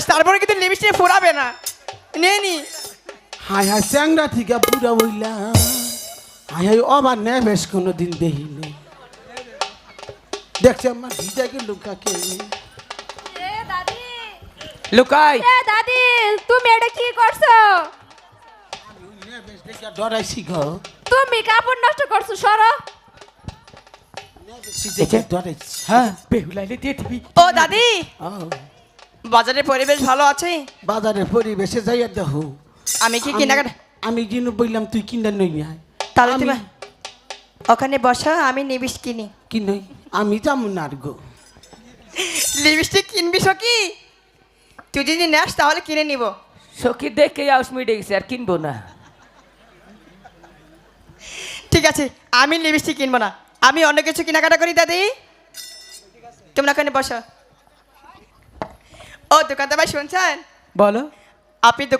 তারপরে কিন্তু লিপস্টিক ফোরাবে না নেই নি হাই হাই চ্যাংরা থেকে বুড়া বইলা হাই হাই অবার নেবেশ কোনো দিন দেখিনি দেখছি আমার ভিজাকে লুকাকে এ দাদি লুকাই এ দাদি তুমি এটা কি করছো নেবেশ দেখে ডরাইছি গো তুমি কাপড় নষ্ট করছো সরো দেখে ডরাইছি হ্যাঁ বেহুলাইলে দিয়ে দিবি ও দাদি ও বাজারের পরিবেশ ভালো আছে বাজারের পরিবেশে যাইয়া দেখো আমি কি কেনাকাটা আমি কিনু বললাম তুই কিনা নই আয় তাহলে আমি- তুমি ওখানে বসা আমি নিবিস কিনি কি নই আমি যাবো না আর গো লিপস্টিক কিনবি সকি তুই যদি নেস তাহলে কিনে নিব সখী দেখে আউস মিটে গেছে আর কিনবো না ঠিক আছে আমি লিপস্টিক কিনবো না আমি অন্য কিছু কেনাকাটা করি দাদি তোমরা ওখানে বসো ও দোকানদার ভাই শুনছেন বলো আপনি দোকান